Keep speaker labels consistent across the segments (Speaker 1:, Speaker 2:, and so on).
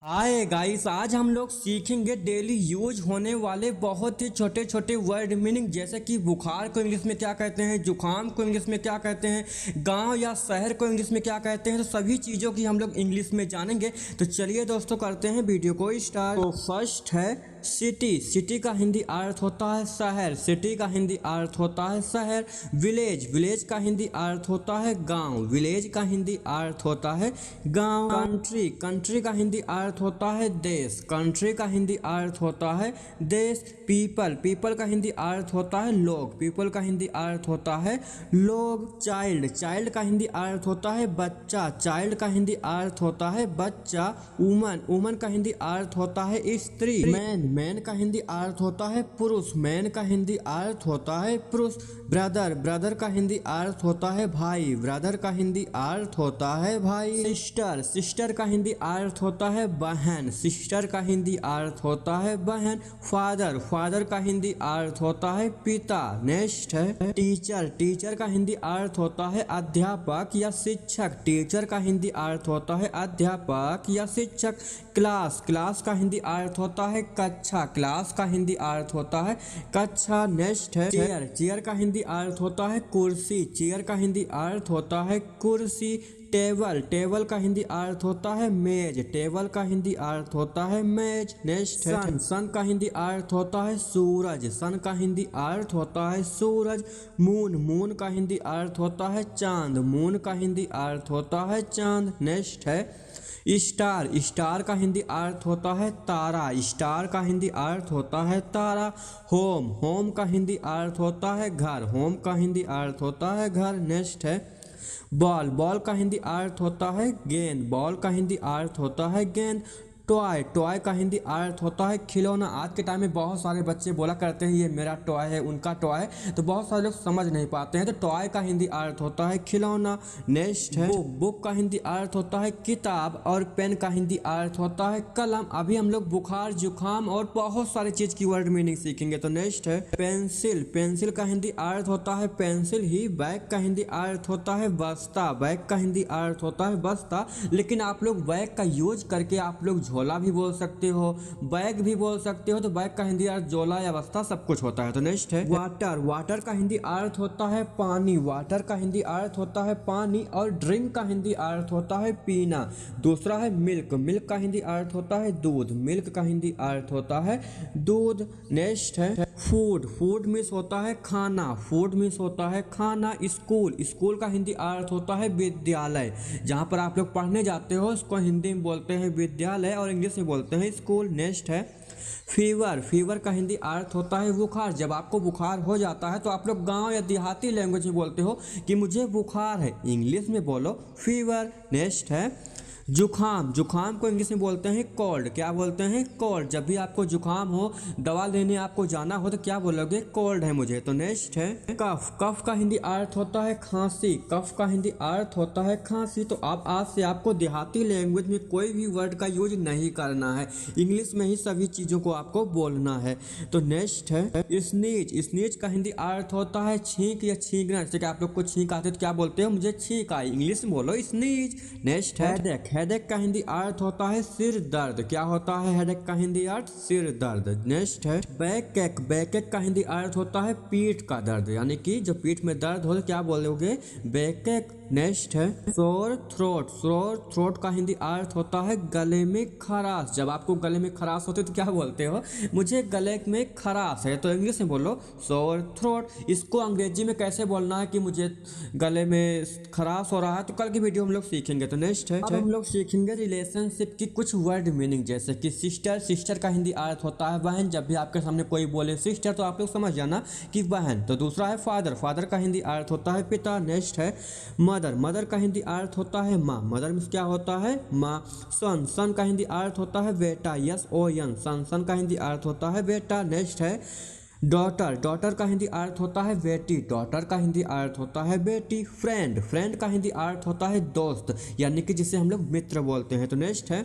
Speaker 1: Hi guys, आज हम लोग सीखेंगे डेली यूज होने वाले बहुत ही छोटे छोटे वर्ड मीनिंग, जैसे कि बुखार को इंग्लिश में क्या कहते हैं, जुकाम को इंग्लिश में क्या कहते हैं, गांव या शहर को इंग्लिश में क्या कहते हैं। तो सभी चीज़ों की हम लोग इंग्लिश में जानेंगे। तो चलिए दोस्तों, करते हैं वीडियो को स्टार्ट। तो फर्स्ट है सिटी। सिटी का हिंदी अर्थ होता है शहर। सिटी का हिंदी अर्थ होता है शहर। विलेज। विलेज का हिंदी अर्थ होता है गांव। विलेज का हिंदी अर्थ होता है गांव। कंट्री। कंट्री का हिंदी अर्थ होता है देश। कंट्री का हिंदी अर्थ होता है देश। पीपल। पीपल का हिंदी अर्थ होता है लोग। पीपल का हिंदी अर्थ होता है लोग। चाइल्ड। चाइल्ड का हिंदी अर्थ होता है बच्चा। चाइल्ड का हिंदी अर्थ होता है बच्चा। वुमन। वुमन का हिंदी अर्थ होता है स्त्री। मैन। मैन का हिंदी अर्थ होता है पुरुष। मैन का हिंदी अर्थ होता है पुरुष। ब्रदर। ब्रदर का हिंदी अर्थ होता है भाई। ब्रदर का हिंदी अर्थ होता है भाई। सिस्टर। सिस्टर का हिंदी अर्थ होता है बहन। सिस्टर का हिंदी अर्थ होता है बहन। फादर। फादर का हिंदी अर्थ होता है पिता। नेक्स्ट है टीचर। टीचर का हिंदी अर्थ होता है अध्यापक या शिक्षक। टीचर का हिंदी अर्थ होता है अध्यापक या शिक्षक। क्लास। क्लास का हिंदी अर्थ होता है कक्षा। क्लास का हिंदी अर्थ होता है कक्षा। नेक्स्ट है चेयर। चेयर का हिंदी अर्थ होता है कुर्सी। चेयर का हिंदी अर्थ होता है कुर्सी। टेबल। टेबल का हिंदी अर्थ होता है मेज। टेबल का हिंदी अर्थ होता है मेज। नेक्स्ट है सन। सन का हिंदी अर्थ होता है सूरज। सन का हिंदी अर्थ होता है सूरज। मून। मून का हिंदी अर्थ होता है चांद। मून का हिंदी अर्थ होता है चांद। नेक्स्ट है स्टार। स्टार का हिंदी अर्थ होता है तारा। स्टार का हिंदी अर्थ होता है तारा। होम। होम का हिंदी अर्थ होता है घर। होम का हिंदी अर्थ होता है घर। नेक्स्ट है बॉल। बॉल का हिंदी अर्थ होता है गेंद। बॉल का हिंदी अर्थ होता है गेंद। टॉय। टॉय का हिंदी अर्थ होता है खिलौना। आज के टाइम में बहुत सारे बच्चे बोला करते हैं ये मेरा टॉय है, उनका टॉय है, तो बहुत सारे लोग समझ नहीं पाते हैं। तो टॉय का हिंदी अर्थ होता है खिलौना। नेक्स्ट है बुक। बुक का हिंदी अर्थ होता है किताब। और पेन का हिंदी अर्थ होता है कलम। अभी हम लोग बुखार, जुकाम और बहुत सारे चीज की वर्ड मीनिंग सीखेंगे। तो नेक्स्ट है पेंसिल। पेंसिल का हिंदी अर्थ होता है पेंसिल ही। बैग का हिंदी अर्थ होता है बस्ता। बैग का हिंदी अर्थ होता है बस्ता। लेकिन आप लोग बैग का यूज करके आप लोग झोला भी बोल सकते हो, बैग भी बोल सकते हो। तो बैग का हिंदी अर्थ झोला या बस्ता सब कुछ होता है। तो नेक्स्ट है वाटर। वाटर का हिंदी अर्थ होता है पानी। वाटर का हिंदी अर्थ होता है पानी। और ड्रिंक का हिंदी अर्थ होता है पीना। दूसरा है मिल्क। मिल्क का हिंदी अर्थ होता है दूध। मिल्क का हिंदी अर्थ होता है दूध। नेक्स्ट है फूड। फूड मीन्स होता है खाना। फूड मीन्स होता है खाना। स्कूल। स्कूल का हिंदी अर्थ होता है विद्यालय। जहाँ पर आप लोग पढ़ने जाते हो उसको हिंदी में बोलते हैं विद्यालय और इंग्लिश में बोलते हैं स्कूल। नेक्स्ट है फीवर। फीवर का हिंदी अर्थ होता है बुखार। जब आपको बुखार हो जाता है तो आप लोग गांव या देहाती लैंग्वेज में बोलते हो कि मुझे बुखार है, इंग्लिश में बोलो फीवर। नेक्स्ट है जुखाम। जुखाम को इंग्लिश में बोलते हैं कोल्ड। क्या बोलते हैं? कोल्ड। जब भी आपको जुखाम हो, दवा लेने आपको जाना हो तो क्या बोलोगे? कोल्ड है मुझे। तो नेक्स्ट है कफ। कफ का हिंदी अर्थ होता है खांसी। कफ का हिंदी अर्थ होता है खांसी। तो आप आज से आपको देहाती लैंग्वेज में कोई भी वर्ड का यूज नहीं करना है, इंग्लिश में ही सभी चीज़ों को आपको बोलना है। तो नेक्स्ट है स्नीज। स्नीज का हिंदी अर्थ होता है छींक या छींकना। जैसे कि आप लोग को छींक आते तो क्या बोलते हो? मुझे छींक आई, इंग्लिश में बोलो स्नीज। नेक्स्ट है हेडेक। हेडेक का हिंदी अर्थ होता है सिर दर्द। क्या होता है हेडेक का हिंदी अर्थ? सिर दर्द। नेक्स्ट है बैकएक। बैकएक का हिंदी अर्थ होता है पीठ का दर्द, यानी कि जब पीठ में दर्द हो तो क्या बोलोगे? बैकएक। नेक्स्ट है सोर थ्रोट। सोर थ्रोट का हिंदी अर्थ होता है गले में खराश। जब आपको गले में खराश होती है तो क्या बोलते हो? मुझे गले में खराश है। तो इंग्लिश में बोलो सोर थ्रोट। इसको अंग्रेजी में कैसे बोलना है कि मुझे गले में खराश हो रहा है, तो कल की वीडियो हम लोग सीखेंगे। तो नेक्स्ट है अब हम लोग सीखेंगे रिलेशनशिप की कुछ वर्ड मीनिंग, जैसे कि सिस्टर। सिस्टर का हिंदी अर्थ होता है बहन। जब भी आपके सामने कोई बोले सिस्टर तो आप लोग समझ जाना कि बहन। तो दूसरा है फादर। फादर का हिंदी अर्थ होता है पिता। नेक्स्ट है मदर। मदर का हिंदी अर्थ होता है माँ। मदर मीन्स क्या होता है? माँ। सन। सन का हिंदी अर्थ होता है बेटा। Yes O N. सन। सन का हिंदी अर्थ होता है बेटा। नेक्स्ट है डॉटर। डॉटर का हिंदी अर्थ होता है बेटी। डॉटर का हिंदी अर्थ होता है बेटी। फ्रेंड। फ्रेंड का हिंदी अर्थ होता है दोस्त, यानी कि जिसे हम लोग मित्र बोलते हैं। तो नेक्स्ट है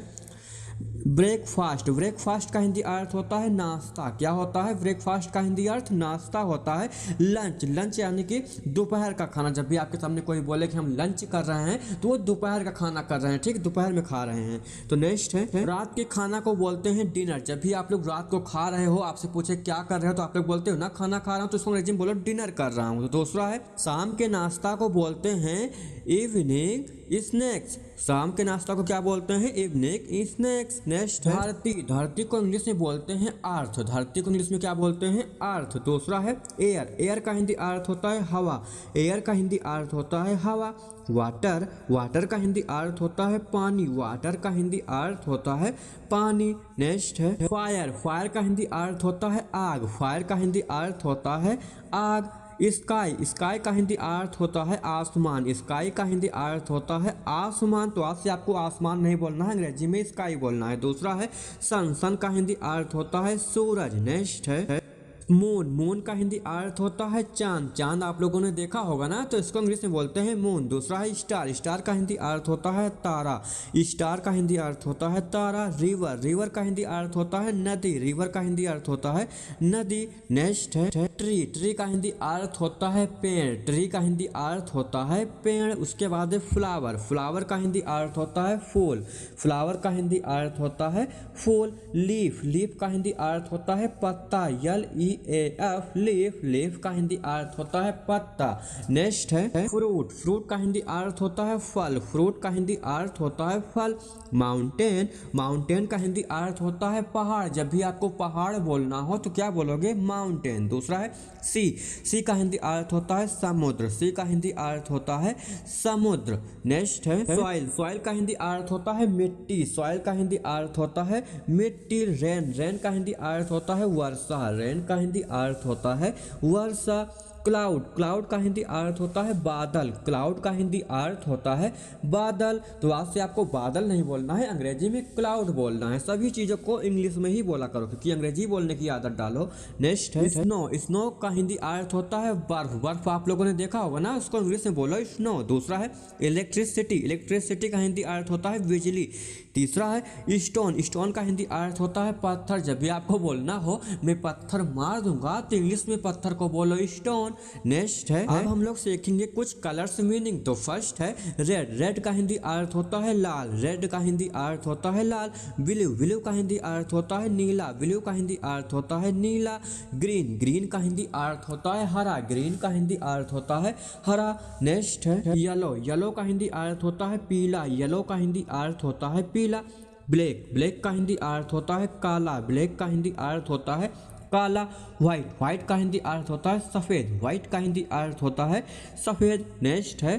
Speaker 1: ब्रेकफास्ट, ब्रेकफास्ट का हिंदी अर्थ होता है नाश्ता। क्या होता है? ब्रेकफास्ट का हिंदी अर्थ नाश्ता होता है। लंच, लंच यानी कि दोपहर का खाना। जब भी आपके सामने कोई बोले कि हम लंच कर रहे हैं तो वो दोपहर का खाना कर रहे हैं, ठीक, दोपहर में खा रहे हैं। तो नेक्स्ट है रात के खाना को बोलते हैं डिनर। जब भी आप लोग रात को खा रहे हो, आपसे पूछे क्या कर रहे हो तो आप लोग बोलते हो ना खाना खा रहा हूँ, तो उसको अंग्रेजी में बोलो डिनर कर रहा हूँ। तो दूसरा है शाम के नाश्ता को बोलते हैं इवनिंग स्नैक्स। शाम के नाश्ता को क्या बोलते हैं? Evening snacks. नेक्स्ट है धरती, धरती को इंग्लिश में बोलते हैं अर्थ। धरती को इंग्लिश में क्या बोलते हैं? अर्थ। दूसरा है एयर, एयर का हिंदी अर्थ होता है हवा। एयर का हिंदी अर्थ होता है हवा। वाटर, वाटर का हिंदी अर्थ होता है पानी। वाटर का हिंदी अर्थ होता है पानी। नेक्स्ट है फायर, फायर का हिंदी अर्थ होता है आग। फायर का हिंदी अर्थ होता है आग। स्काई, स्काई का हिंदी अर्थ होता है आसमान। स्काई का हिंदी अर्थ होता है आसमान। तो आज से आपको आसमान नहीं बोलना है, अंग्रेजी में स्काई बोलना है। दूसरा है सन, सन का हिंदी अर्थ होता है सूरज। नेक्स्ट है मून, मून का हिंदी अर्थ होता है चांद। चांद आप लोगों ने देखा होगा ना, तो इसको इंग्लिश में बोलते हैं मून। दूसरा है स्टार, स्टार का हिंदी अर्थ होता है तारा। स्टार का हिंदी अर्थ होता है तारा। रिवर, रिवर का हिंदी अर्थ होता है नदी। रिवर का हिंदी अर्थ होता है नदी। नेक्स्ट है ट्री, ट्री का हिंदी अर्थ होता है पेड़। ट्री का हिंदी अर्थ होता है पेड़। उसके बाद है फ्लावर, फ्लावर का हिंदी अर्थ होता है फूल। फ्लावर का हिंदी अर्थ होता है फूल। लीफ, लीफ का हिंदी अर्थ होता है पत्ता। LEAF, लीफ, लीफ का हिंदी अर्थ होता है पत्ता। नेक्स्ट है फ्रूट, फ्रूट का हिंदी अर्थ होता है फल। फ्रूट का हिंदी अर्थ होता है फल। माउंटेन, माउंटेन का हिंदी अर्थ होता है पहाड़। जब भी आपको पहाड़ बोलना हो तो क्या बोलोगे? माउंटेन। दूसरा है सी, सी का हिंदी अर्थ होता है समुद्र। सी का हिंदी अर्थ होता है समुद्र। नेक्स्ट है सॉइल, सॉइल का हिंदी अर्थ होता है मिट्टी। सॉइल का हिंदी अर्थ होता है मिट्टी। रेन, रेन का हिंदी अर्थ होता है वर्षा। रेन का हिंदी अर्थ होता है वर्षा। क्लाउड, क्लाउड का हिंदी अर्थ होता है बादल। क्लाउड का हिंदी अर्थ होता है बादल। तो आज से आपको बादल नहीं बोलना है, अंग्रेजी में क्लाउड बोलना है। सभी चीज़ों को इंग्लिश में ही बोला करो, क्योंकि अंग्रेजी बोलने की आदत डालो। नेक्स्ट है स्नो, स्नो का हिंदी अर्थ होता है बर्फ। बर्फ आप लोगों ने देखा होगा ना, उसको इंग्लिश में बोलो स्नो। दूसरा है इलेक्ट्रिसिटी, इलेक्ट्रिसिटी का हिंदी अर्थ होता है बिजली। तीसरा है स्टोन, स्टोन का हिंदी अर्थ होता है पत्थर। जब भी आपको बोलना हो मैं पत्थर मार दूंगा, तो इंग्लिश में पत्थर को बोलो स्टोन। नेक्स्ट है अब हम लोग सीखेंगे कुछ कलर्स मीनिंग। तो फर्स्ट है रेड, रेड का हिंदी अर्थ होता है लाल। रेड का हिंदी अर्थ होता है लाल। ब्लू, ब्लू का हिंदी अर्थ होता है नीला। ब्लू का हिंदी अर्थ होता है नीला। ग्रीन, ग्रीन का हिंदी अर्थ होता है हरा। ग्रीन का हिंदी अर्थ होता है हरा। नेक्स्ट है येलो, येलो का हिंदी अर्थ होता है पीला। येलो का हिंदी अर्थ होता है पीला। ब्लैक, ब्लैक का हिंदी अर्थ होता है काला। ब्लैक का हिंदी अर्थ होता है काला। व्हाइट, व्हाइट का हिंदी अर्थ होता है सफ़ेद। व्हाइट का हिंदी अर्थ होता है सफ़ेद। नेक्स्ट है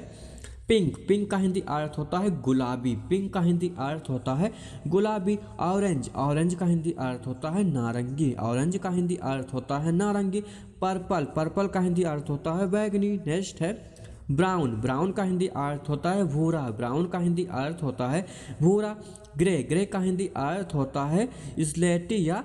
Speaker 1: पिंक, पिंक का हिंदी अर्थ होता है गुलाबी। पिंक का हिंदी अर्थ होता है गुलाबी। ऑरेंज, ऑरेंज का हिंदी अर्थ होता है नारंगी। ऑरेंज का हिंदी अर्थ होता है नारंगी। पर्पल, पर्पल का हिंदी अर्थ होता है बैगनी। नेक्स्ट है ब्राउन, ब्राउन का हिंदी अर्थ होता है भूरा। ब्राउन का हिंदी अर्थ होता है भूरा। ग्रे, ग्रे का हिंदी अर्थ होता है स्लेटी या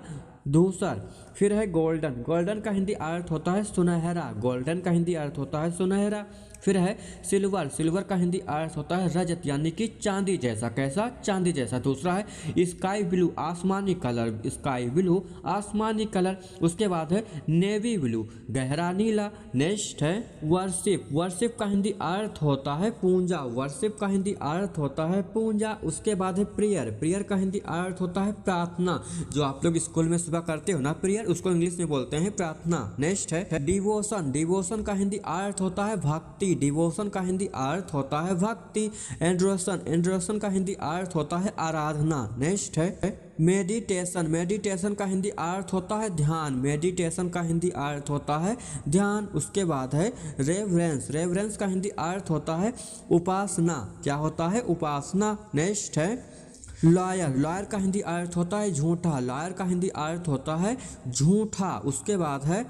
Speaker 1: धूसर। फिर है गोल्डन, गोल्डन का हिंदी अर्थ होता है सुनहरा। गोल्डन का हिंदी अर्थ होता है सुनहरा। फिर है सिल्वर, सिल्वर का हिंदी अर्थ होता है रजत यानी कि चांदी जैसा। कैसा? चांदी जैसा। दूसरा है स्काई ब्लू, आसमानी कलर। स्काई ब्लू, आसमानी कलर। उसके बाद है नेवी ब्लू, गहरा नीला। नेक्स्ट है वर्शिप, वर्शिप का हिंदी अर्थ होता है पूजा। वर्शिप का हिंदी अर्थ होता है पूजा। उसके बाद है प्रेयर, प्रेयर का हिंदी अर्थ होता है प्रार्थना। जो आप लोग स्कूल में सुबह करते हो ना प्रेयर, उसको इंग्लिश में बोलते हैं प्रार्थना। नेक्स्ट है डिवोशन, डिवोशन का हिंदी अर्थ होता है भक्ति। डिवोशन का हिंदी अर्थ होता है भक्ति। एंड्रोसन, एंड्रोसन का हिंदी अर्थ होता है आराधना। नेक्स्ट है मेडिटेशन, मेडिटेशन का हिंदी अर्थ होता है ध्यान। मेडिटेशन का हिंदी अर्थ होता है ध्यान। उसके बाद है रेवरेंस, रेवरेंस का हिंदी अर्थ होता है उपासना। क्या होता है? उपासना। नेक्स्ट है लॉयर, लॉयर का हिंदी अर्थ होता है झूठा। लॉयर का हिंदी अर्थ होता है झूठा। उसके बाद है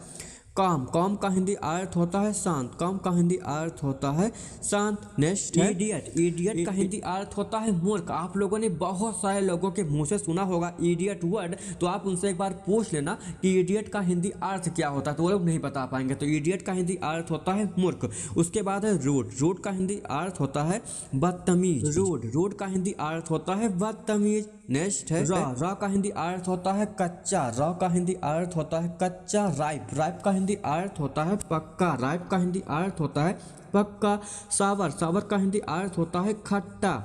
Speaker 1: काम, काम का हिंदी अर्थ होता है शांत, काम का हिंदी अर्थ होता है शांत। नेक्स्ट है इडियट, इडियट का हिंदी अर्थ होता है मूर्ख। आप लोगों ने बहुत सारे लोगों के मुंह से सुना होगा इडियट वर्ड, तो आप उनसे एक बार पूछ लेना कि इडियट का हिंदी अर्थ क्या होता है, तो वो लोग नहीं बता पाएंगे। तो इडियट का हिंदी अर्थ होता है मूर्ख। उसके बाद है रूड, रूड का हिंदी अर्थ होता है बदतमीज, रूड, रूड का हिंदी अर्थ होता है बदतमीज। नेक्स्ट है रॉ, रॉ का हिंदी अर्थ होता है कच्चा, रॉ का हिंदी अर्थ होता है कच्चा। राइप, राइप का हिंदी अर्थ होता है पक्का, राइप का हिंदी अर्थ होता है पक्का। सावर, सावर का हिंदी अर्थ होता है खट्टा।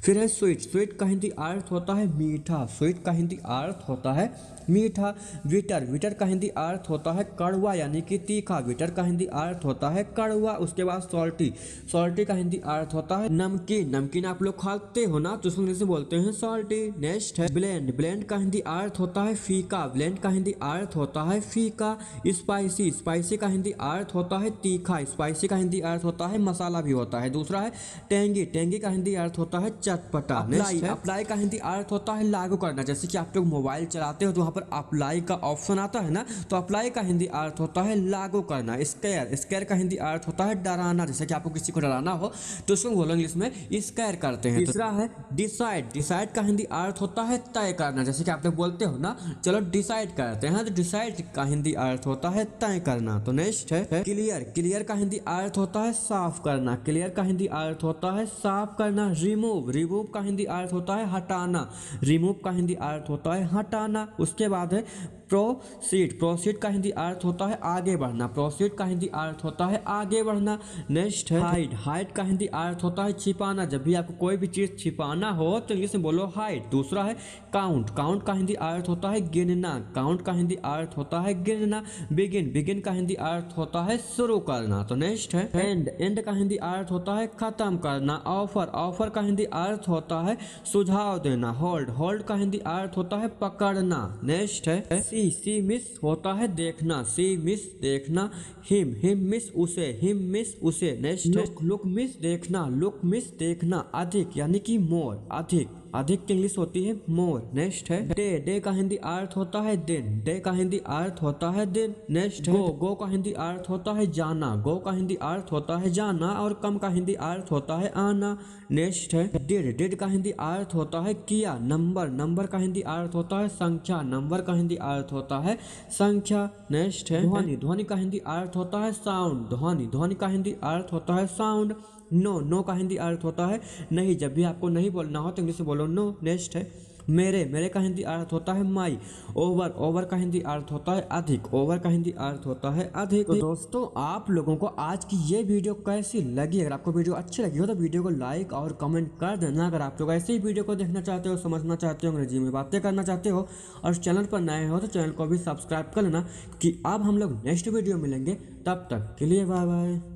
Speaker 1: फिर है स्वीट, स्वीट का हिंदी अर्थ होता है मीठा, स्वीट का हिंदी अर्थ होता है मीठा। विटर, विटर का हिंदी अर्थ होता है कड़वा यानी कि तीखा, विटर का हिंदी अर्थ होता है कड़वा। उसके बाद सॉल्टी, सॉल्टी का हिंदी अर्थ होता है नमकीन, नमकीन आप लोग खाते हो ना तो उसको बोलते हैं सॉल्टी। नेक्स्ट है ब्लेंड, ब्लेंड का हिंदी अर्थ होता है फीका, ब्लेंड का हिंदी अर्थ होता है फीका। स्पाइसी, स्पाइसी का हिंदी अर्थ होता है तीखा, स्पाइसी का हिंदी अर्थ होता है मसाला भी होता है। दूसरा है टेंगी, टेंगी का हिंदी अर्थ होता है चटपटा। अप्लाई, अप्लाई का हिंदी अर्थ होता है लागू करना। जैसे कि आप लोग मोबाइल चलाते हो तो वहाँ पर अप्लाई का ऑप्शन आता है ना, तो अप्लाई का हिंदी अर्थ होता है लागू करना। स्केयर, स्केयर का हिंदी अर्थ होता है डराना। जैसे कि आपको किसी को डराना हो तो उसको बोलो इंग्लिश में स्केयर करते हैं। तीसरा है डिसाइड, डिसाइड का हिंदी अर्थ होता है तय करना। जैसे कि आप लोग बोलते हो ना चलो डिसाइड करते हैं, तो डिसाइड का हिंदी अर्थ होता है तय करना। तो नेक्स्ट है क्लियर, क्लियर का हिंदी अर्थ होता है साफ करना, क्लियर का हिंदी अर्थ होता है साफ करना। रिमूव, रिमूव का हिंदी अर्थ होता है हटाना, रिमूव का हिंदी अर्थ होता है हटाना। उसके बाद है प्रोसीड, प्रोसीड का हिंदी अर्थ होता है आगे बढ़ना, प्रोसीड का हिंदी अर्थ होता है आगे बढ़ना। नेक्स्ट है हाइड, हाइड का हिंदी अर्थ होता है छिपाना। जब भी आपको कोई भी चीज छिपाना हो तो इंग्लिश में बोलो हाइड। दूसरा है काउंट, काउंट का हिंदी अर्थ होता है गिनना, काउंट का हिंदी अर्थ होता है गिनना। बिगिन, बिगिन का हिंदी अर्थ होता है शुरू करना। तो नेक्स्ट है एंड, एंड का हिंदी अर्थ होता है खत्म करना। ऑफर, ऑफर का हिंदी अर्थ होता है सुझाव देना। होल्ड, होल्ड का हिंदी अर्थ होता है पकड़ना। नेक्स्ट है सी, सी मिस होता है देखना, सी मिस देखना। हिम, हिम मिस उसे, हिम मिस उसे। नेक्स्ट लुक, लुक मिस देखना, लुक मिस देखना। अधिक यानी कि मोर, अधिक, अधिक की इंग्लिश होती है मोर। नेक्स्ट है डे, डे का हिंदी अर्थ होता है दिन, डे का हिंदी अर्थ होता है दिन। नेक्स्ट गो, गो का हिंदी अर्थ होता है जाना, गो का हिंदी अर्थ होता है जाना। और कम का हिंदी अर्थ होता है आना। नेक्स्ट है डिड, डिड का हिंदी अर्थ होता है किया। नंबर, नंबर का हिंदी अर्थ होता है संख्या, नंबर का हिंदी अर्थ होता है संख्या। नेक्स्ट है ध्वनि, ध्वनि का हिंदी अर्थ होता है साउंड, ध्वनि, ध्वनि का हिंदी अर्थ होता है साउंड। नो, नो का हिंदी अर्थ होता है नहीं। जब भी आपको नहीं बोलना हो तो इंग्लिश में बोलो नो। नेक्स्ट है मेरे, मेरे का हिंदी अर्थ होता है माई। ओवर, ओवर का हिंदी अर्थ होता है अधिक, ओवर का हिंदी अर्थ होता है अधिक। तो दोस्तों आप लोगों को आज की ये वीडियो कैसी लगी? अगर आपको वीडियो अच्छी लगी हो तो वीडियो को लाइक और कमेंट कर देना। अगर आप लोग ऐसे ही वीडियो को देखना चाहते हो, समझना चाहते हो, अंग्रेजी में बातें करना चाहते हो और चैनल पर नए हो तो चैनल को भी सब्सक्राइब कर लेना कि अब हम लोग नेक्स्ट वीडियो मिलेंगे। तब तक के लिए बाय बाय।